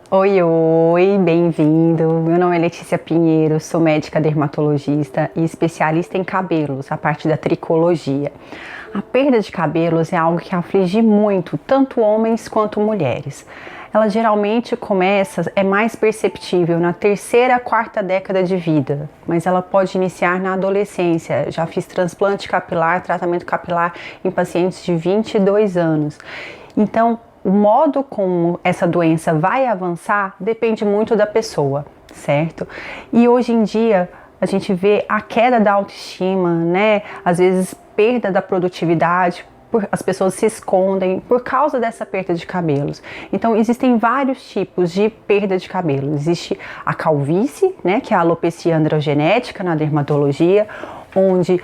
Oi, oi, bem-vindo. Meu nome é Letícia Pinheiro, sou médica dermatologista e especialista em cabelos, a parte da tricologia. A perda de cabelos é algo que aflige muito, tanto homens quanto mulheres. Ela geralmente é mais perceptível na terceira, quarta década de vida, mas ela pode iniciar na adolescência. Já fiz transplante capilar, tratamento capilar em pacientes de 22 anos. Então, o modo como essa doença vai avançar depende muito da pessoa, certo? E hoje em dia a gente vê a queda da autoestima, né? Às vezes perda da produtividade, as pessoas se escondem por causa dessa perda de cabelos. Então existem vários tipos de perda de cabelo. Existe a calvície, né? Que é a alopecia androgenética na dermatologia, onde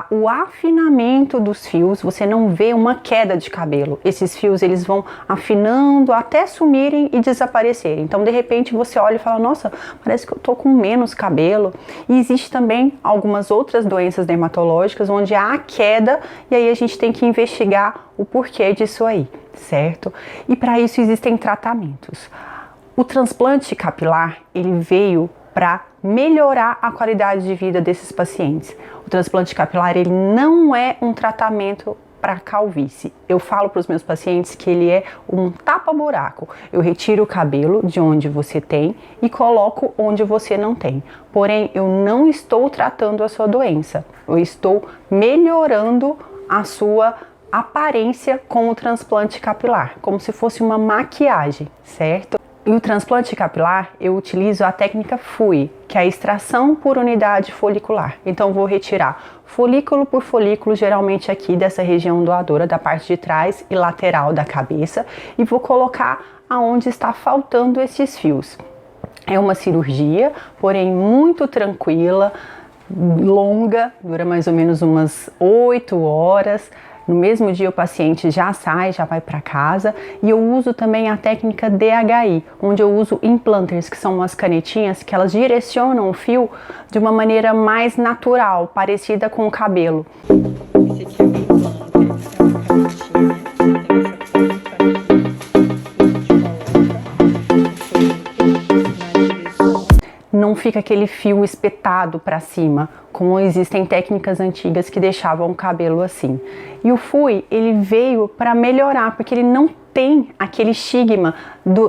o afinamento dos fios, você não vê uma queda de cabelo. Esses fios eles vão afinando até sumirem e desaparecerem. Então de repente você olha e fala, nossa, parece que eu tô com menos cabelo. E existe também algumas outras doenças dermatológicas onde há queda e aí a gente tem que investigar o porquê disso aí, certo? E para isso existem tratamentos. O transplante capilar, ele veio para melhorar a qualidade de vida desses pacientes. O transplante capilar ele não é um tratamento para calvície. Eu falo para os meus pacientes que ele é um tapa-buraco. Eu retiro o cabelo de onde você tem e coloco onde você não tem. Porém, eu não estou tratando a sua doença. Eu estou melhorando a sua aparência com o transplante capilar, como se fosse uma maquiagem, certo? E o transplante capilar, eu utilizo a técnica FUI, que é a extração por unidade folicular. Então, vou retirar folículo por folículo, geralmente aqui dessa região doadora, da parte de trás e lateral da cabeça, e vou colocar aonde está faltando esses fios. É uma cirurgia, porém muito tranquila, longa, dura mais ou menos umas 8 horas. No mesmo dia o paciente já sai, já vai para casa, e eu uso também a técnica DHI, onde eu uso implanters, que são umas canetinhas que elas direcionam o fio de uma maneira mais natural, parecida com o cabelo. Esse aqui é o implanter, é uma canetinha, tem essa ponta aqui, não fica aquele fio espetado para cima, como existem técnicas antigas que deixavam o cabelo assim. E o FUI, ele veio para melhorar, porque ele não tem aquele estigma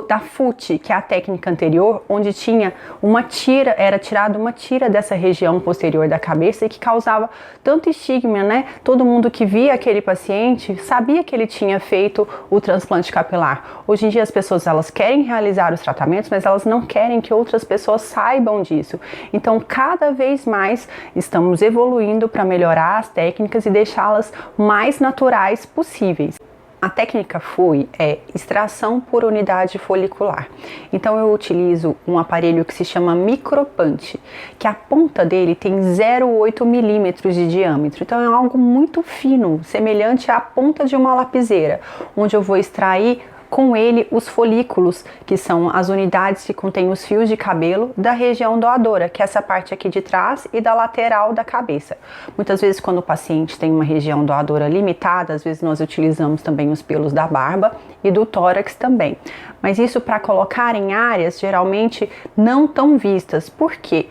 da FUT, que é a técnica anterior, onde tinha uma tira, era tirada uma tira dessa região posterior da cabeça e que causava tanto estigma, né? Todo mundo que via aquele paciente sabia que ele tinha feito o transplante capilar. Hoje em dia as pessoas elas querem realizar os tratamentos, mas elas não querem que outras pessoas saibam disso. Então, cada vez mais estamos evoluindo para melhorar as técnicas e deixá-las mais naturais possíveis. A técnica FUI é extração por unidade folicular. Então eu utilizo um aparelho que se chama micropunch, que a ponta dele tem 0,8 milímetros de diâmetro. Então é algo muito fino, semelhante à ponta de uma lapiseira, onde eu vou extrair com ele os folículos, que são as unidades que contêm os fios de cabelo da região doadora, que é essa parte aqui de trás e da lateral da cabeça. Muitas vezes quando o paciente tem uma região doadora limitada, às vezes nós utilizamos também os pelos da barba e do tórax também. Mas isso para colocar em áreas geralmente não tão vistas. Por quê?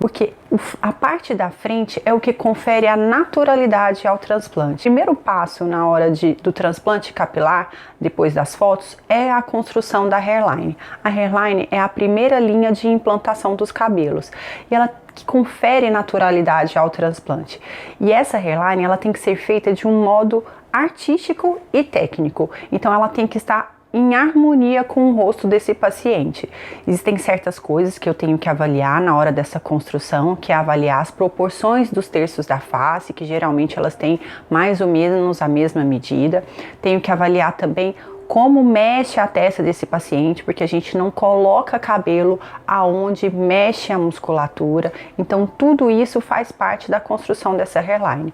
Porque a parte da frente é o que confere a naturalidade ao transplante. O primeiro passo na hora do transplante capilar, depois das fotos, é a construção da hairline. A hairline é a primeira linha de implantação dos cabelos e ela que confere naturalidade ao transplante. E essa hairline ela tem que ser feita de um modo artístico e técnico. Então ela tem que estar em harmonia com o rosto desse paciente. Existem certas coisas que eu tenho que avaliar na hora dessa construção, que é avaliar as proporções dos terços da face, que geralmente elas têm mais ou menos a mesma medida. Tenho que avaliar também como mexe a testa desse paciente, porque a gente não coloca cabelo aonde mexe a musculatura. Então tudo isso faz parte da construção dessa hairline.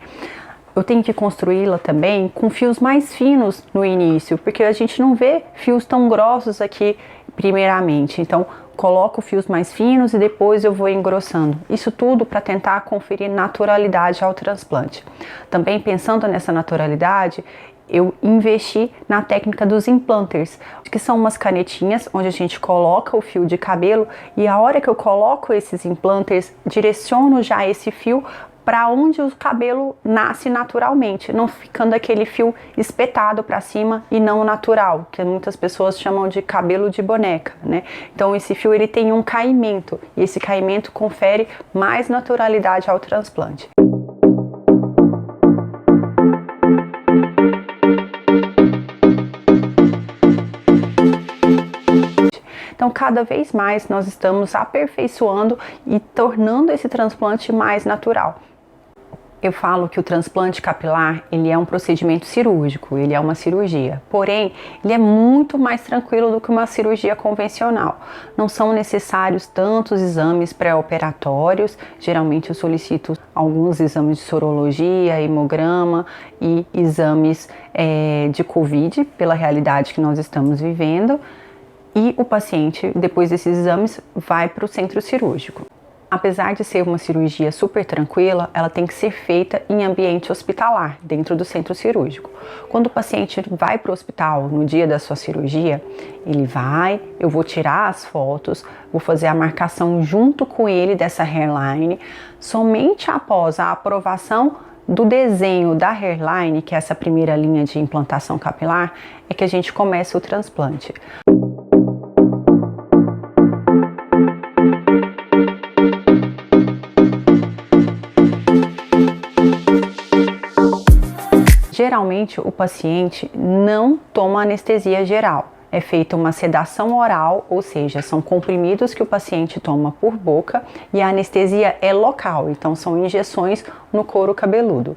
Eu tenho que construí-la também com fios mais finos no início, porque a gente não vê fios tão grossos aqui primeiramente. Então, coloco fios mais finos e depois eu vou engrossando. Isso tudo para tentar conferir naturalidade ao transplante. Também pensando nessa naturalidade, eu investi na técnica dos implanters, que são umas canetinhas onde a gente coloca o fio de cabelo e a hora que eu coloco esses implanters, direciono já esse fio para onde o cabelo nasce naturalmente, não ficando aquele fio espetado para cima e não natural, que muitas pessoas chamam de cabelo de boneca, né? Então esse fio ele tem um caimento e esse caimento confere mais naturalidade ao transplante. Então, cada vez mais nós estamos aperfeiçoando e tornando esse transplante mais natural. Eu falo que o transplante capilar, ele é um procedimento cirúrgico, ele é uma cirurgia, porém, ele é muito mais tranquilo do que uma cirurgia convencional. Não são necessários tantos exames pré-operatórios, geralmente eu solicito alguns exames de sorologia, hemograma e exames de Covid, pela realidade que nós estamos vivendo. E o paciente, depois desses exames, vai para o centro cirúrgico. Apesar de ser uma cirurgia super tranquila, ela tem que ser feita em ambiente hospitalar, dentro do centro cirúrgico. Quando o paciente vai para o hospital no dia da sua cirurgia, eu vou tirar as fotos, vou fazer a marcação junto com ele dessa hairline. Somente após a aprovação do desenho da hairline, que é essa primeira linha de implantação capilar, é que a gente começa o transplante. Geralmente o paciente não toma anestesia geral, é feita uma sedação oral, ou seja, são comprimidos que o paciente toma por boca e a anestesia é local, então são injeções no couro cabeludo.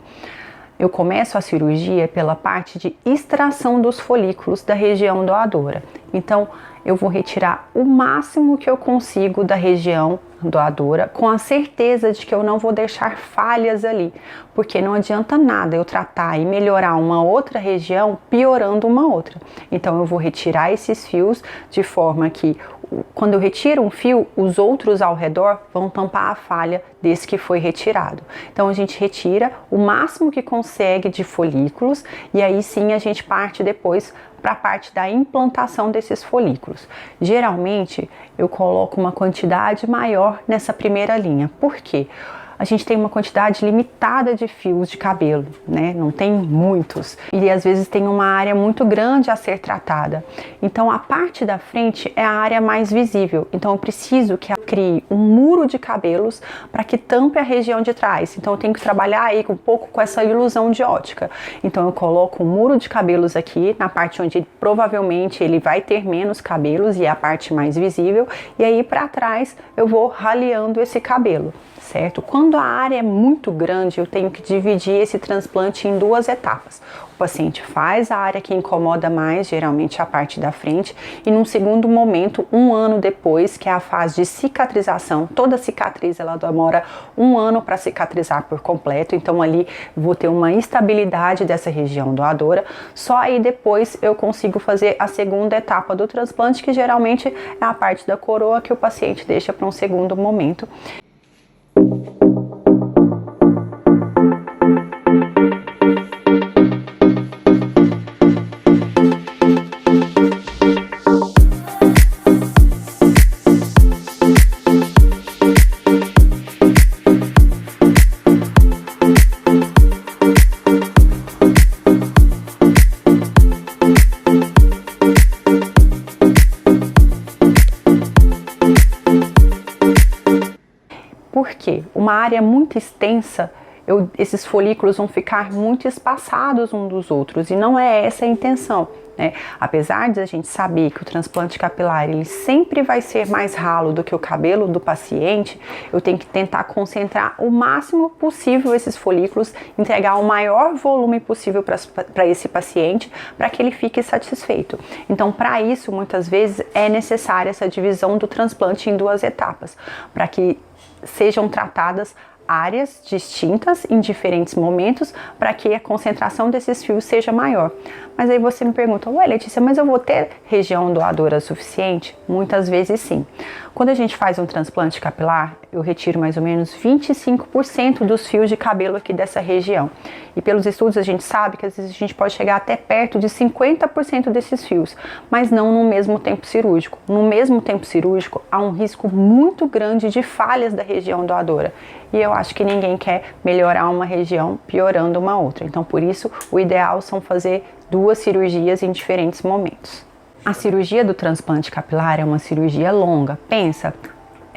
Eu começo a cirurgia pela parte de extração dos folículos da região doadora. Então, eu vou retirar o máximo que eu consigo da região doadora, com a certeza de que eu não vou deixar falhas ali, porque não adianta nada eu tratar e melhorar uma outra região piorando uma outra. Então, eu vou retirar esses fios de forma que, quando eu retiro um fio, os outros ao redor vão tampar a falha desse que foi retirado. Então a gente retira o máximo que consegue de folículos e aí sim a gente parte depois para a parte da implantação desses folículos. Geralmente eu coloco uma quantidade maior nessa primeira linha. Por quê? A gente tem uma quantidade limitada de fios de cabelo, né? Não tem muitos. E às vezes tem uma área muito grande a ser tratada. Então a parte da frente é a área mais visível. Então eu preciso que ela crie um muro de cabelos para que tampe a região de trás. Então eu tenho que trabalhar aí um pouco com essa ilusão de ótica. Então eu coloco um muro de cabelos aqui, na parte onde provavelmente ele vai ter menos cabelos e é a parte mais visível. E aí para trás eu vou raleando esse cabelo, certo? Quando a área é muito grande, eu tenho que dividir esse transplante em duas etapas. O paciente faz a área que incomoda mais, geralmente a parte da frente, e num segundo momento, um ano depois, que é a fase de cicatrização, toda cicatriz ela demora um ano para cicatrizar por completo, então ali vou ter uma estabilidade dessa região doadora, só aí depois eu consigo fazer a segunda etapa do transplante, que geralmente é a parte da coroa que o paciente deixa para um segundo momento. Porque uma área muito extensa, esses folículos vão ficar muito espaçados uns dos outros e não é essa a intenção, né? Apesar de a gente saber que o transplante capilar ele sempre vai ser mais ralo do que o cabelo do paciente, eu tenho que tentar concentrar o máximo possível esses folículos, entregar o maior volume possível para esse paciente, para que ele fique satisfeito. Então, para isso, muitas vezes é necessária essa divisão do transplante em duas etapas, para que sejam tratadas áreas distintas em diferentes momentos para que a concentração desses fios seja maior. Mas aí você me pergunta, ué Letícia, mas eu vou ter região doadora suficiente? Muitas vezes sim. Quando a gente faz um transplante capilar, eu retiro mais ou menos 25% dos fios de cabelo aqui dessa região. E pelos estudos a gente sabe que às vezes a gente pode chegar até perto de 50% desses fios, mas não no mesmo tempo cirúrgico. No mesmo tempo cirúrgico há um risco muito grande de falhas da região doadora. E eu acho que ninguém quer melhorar uma região piorando uma outra. Então por isso o ideal são fazer 2 cirurgias em diferentes momentos. A cirurgia do transplante capilar é uma cirurgia longa. Pensa,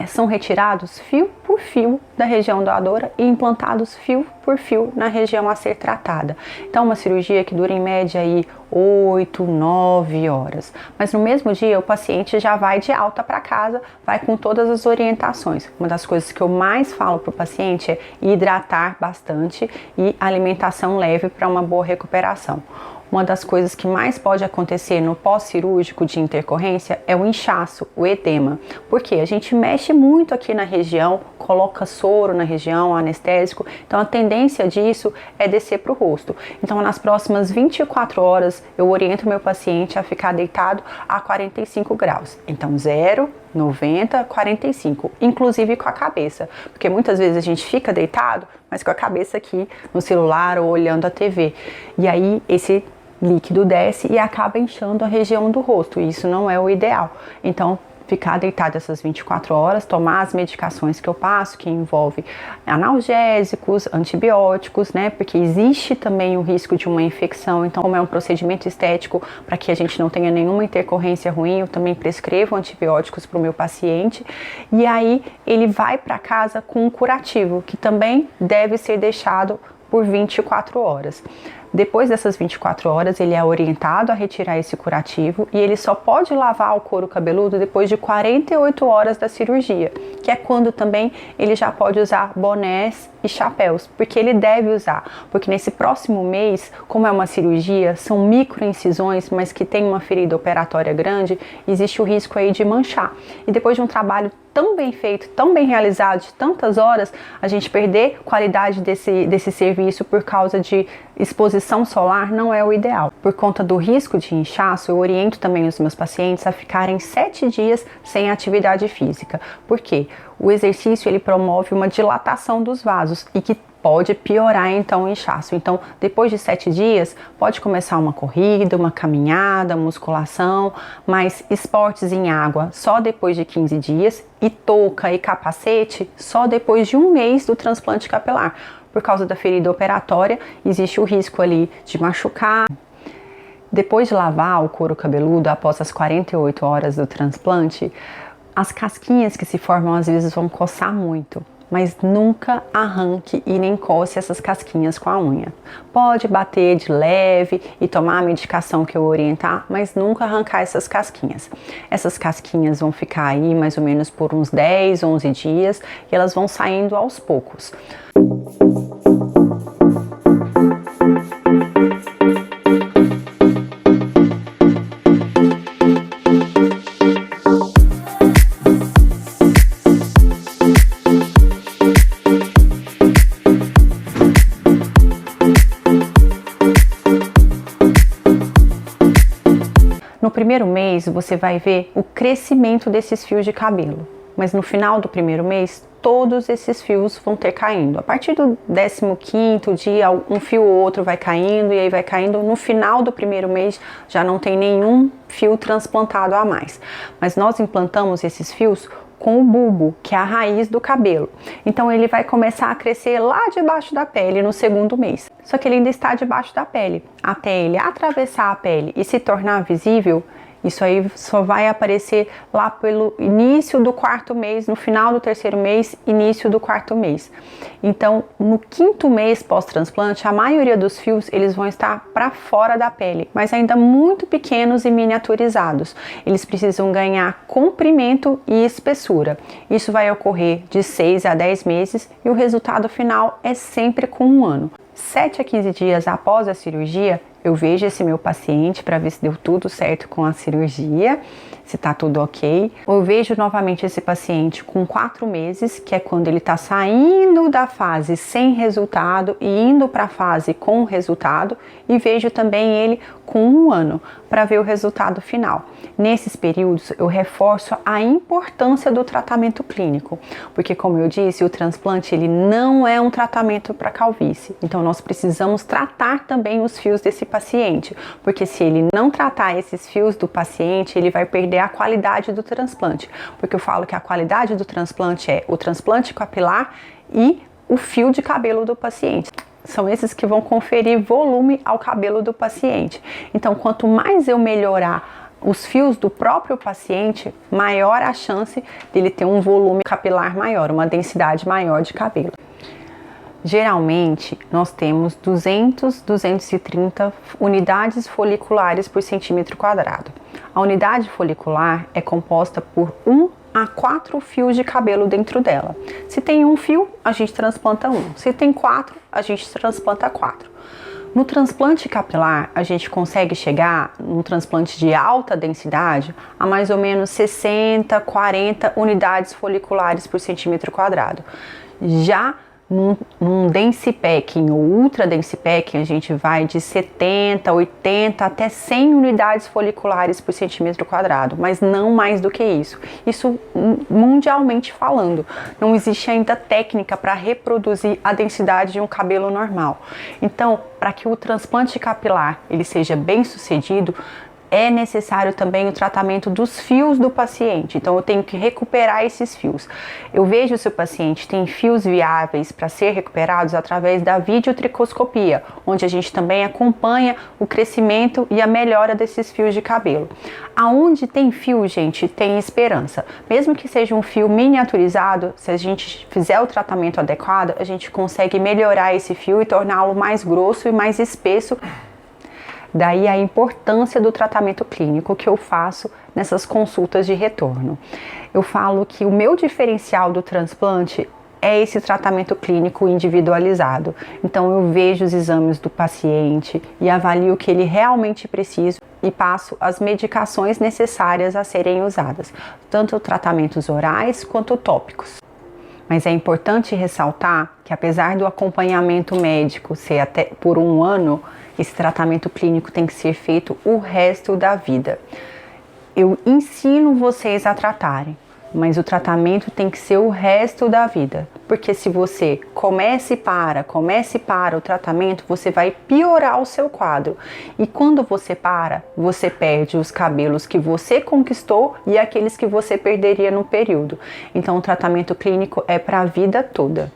são retirados fio por fio da região doadora e implantados fio por fio na região a ser tratada. Então, uma cirurgia que dura em média aí 8, 9 horas. Mas no mesmo dia o paciente já vai de alta para casa, vai com todas as orientações. Uma das coisas que eu mais falo para o paciente é hidratar bastante e alimentação leve para uma boa recuperação. Uma das coisas que mais pode acontecer no pós-cirúrgico de intercorrência é o inchaço, o edema. Porque a gente mexe muito aqui na região, coloca soro na região, anestésico, então a tendência disso é descer para o rosto. Então nas próximas 24 horas eu oriento meu paciente a ficar deitado a 45 graus. Então 0, 90, 45, inclusive com a cabeça, porque muitas vezes a gente fica deitado, mas com a cabeça aqui no celular ou olhando a TV. E aí esse líquido desce e acaba inchando a região do rosto, e isso não é o ideal. Então, ficar deitado essas 24 horas, tomar as medicações que eu passo, que envolve analgésicos, antibióticos, né? Porque existe também o risco de uma infecção. Então, como é um procedimento estético, para que a gente não tenha nenhuma intercorrência ruim, eu também prescrevo antibióticos para o meu paciente. E aí, ele vai para casa com um curativo, que também deve ser deixado por 24 horas. Depois dessas 24 horas, ele é orientado a retirar esse curativo e ele só pode lavar o couro cabeludo depois de 48 horas da cirurgia, que é quando também ele já pode usar bonés e chapéus, porque ele deve usar, porque nesse próximo mês, como é uma cirurgia, são microincisões, mas que tem uma ferida operatória grande, existe o risco aí de manchar. E depois de um trabalho tão bem feito, tão bem realizado, de tantas horas, a gente perder qualidade desse serviço por causa de exposição solar não é o ideal. Por conta do risco de inchaço, eu oriento também os meus pacientes a ficarem 7 dias sem atividade física. Por quê? O exercício ele promove uma dilatação dos vasos e que pode piorar então o inchaço. Então, depois de 7 dias, pode começar uma corrida, uma caminhada, musculação, mas esportes em água só depois de 15 dias e touca e capacete só depois de 1 mês do transplante capilar. Por causa da ferida operatória, existe o risco ali de machucar. Depois de lavar o couro cabeludo, após as 48 horas do transplante, as casquinhas que se formam às vezes vão coçar muito, mas nunca arranque e nem coce essas casquinhas com a unha. Pode bater de leve e tomar a medicação que eu orientar, mas nunca arrancar essas casquinhas. Essas casquinhas vão ficar aí mais ou menos por uns 10, 11 dias e elas vão saindo aos poucos. No primeiro mês você vai ver o crescimento desses fios de cabelo, mas no final do primeiro mês todos esses fios vão ter caindo. A partir do 15º dia, um fio ou outro vai caindo e aí vai caindo. No final do primeiro mês já não tem nenhum fio transplantado a mais. Mas nós implantamos esses fios com o bulbo, que é a raiz do cabelo. Então ele vai começar a crescer lá debaixo da pele no 2º mês. Só que ele ainda está debaixo da pele. Até ele atravessar a pele e se tornar visível, isso aí só vai aparecer lá pelo início do 4º mês, no final do 3º mês, início do 4º mês. Então, no 5º mês pós-transplante, a maioria dos fios eles vão estar para fora da pele, mas ainda muito pequenos e miniaturizados. Eles precisam ganhar comprimento e espessura. Isso vai ocorrer de 6 a 10 meses e o resultado final é sempre com 1 ano. 7 a 15 dias após a cirurgia, eu vejo esse meu paciente para ver se deu tudo certo com a cirurgia, se tá tudo ok. Eu vejo novamente esse paciente com 4 meses, que é quando ele tá saindo da fase sem resultado e indo para a fase com resultado, e vejo também ele com 1 ano para ver o resultado final. Nesses períodos eu reforço a importância do tratamento clínico, porque como eu disse, o transplante ele não é um tratamento para calvície. Então nós precisamos tratar também os fios desse paciente, porque se ele não tratar esses fios do paciente, ele vai perder a qualidade do transplante. Porque eu falo que a qualidade do transplante é o transplante capilar e o fio de cabelo do paciente. São esses que vão conferir volume ao cabelo do paciente. Então, quanto mais eu melhorar os fios do próprio paciente, maior a chance dele ter um volume capilar maior, uma densidade maior de cabelo. Geralmente, nós temos 230 unidades foliculares por centímetro quadrado. A unidade folicular é composta por 1 a 4 fios de cabelo dentro dela. Se tem 1 fio, a gente transplanta 1. Se tem 4, a gente transplanta 4. No transplante capilar, a gente consegue chegar, num transplante de alta densidade, a mais ou menos 60, 40 unidades foliculares por centímetro quadrado. Já num dense packing ou ultra dense packing, a gente vai de 70, 80 até 100 unidades foliculares por centímetro quadrado, mas não mais do que isso. Isso mundialmente falando. Não existe ainda técnica para reproduzir a densidade de um cabelo normal. Então, para que o transplante capilar ele seja bem sucedido, é necessário também o tratamento dos fios do paciente. Então eu tenho que recuperar esses fios. Eu vejo se o paciente tem fios viáveis para ser recuperados através da videotricoscopia, onde a gente também acompanha o crescimento e a melhora desses fios de cabelo. Aonde tem fio, gente, tem esperança. Mesmo que seja um fio miniaturizado, se a gente fizer o tratamento adequado, a gente consegue melhorar esse fio e torná-lo mais grosso e mais espesso. Daí a importância do tratamento clínico que eu faço nessas consultas de retorno. Eu falo que o meu diferencial do transplante é esse tratamento clínico individualizado. Então eu vejo os exames do paciente e avalio o que ele realmente precisa e passo as medicações necessárias a serem usadas, tanto tratamentos orais quanto tópicos. Mas é importante ressaltar que apesar do acompanhamento médico ser até por 1 ano, esse tratamento clínico tem que ser feito o resto da vida. Eu ensino vocês a tratarem, mas o tratamento tem que ser o resto da vida. Porque se você comece e para o tratamento, você vai piorar o seu quadro. E quando você para, você perde os cabelos que você conquistou e aqueles que você perderia no período. Então o tratamento clínico é para a vida toda.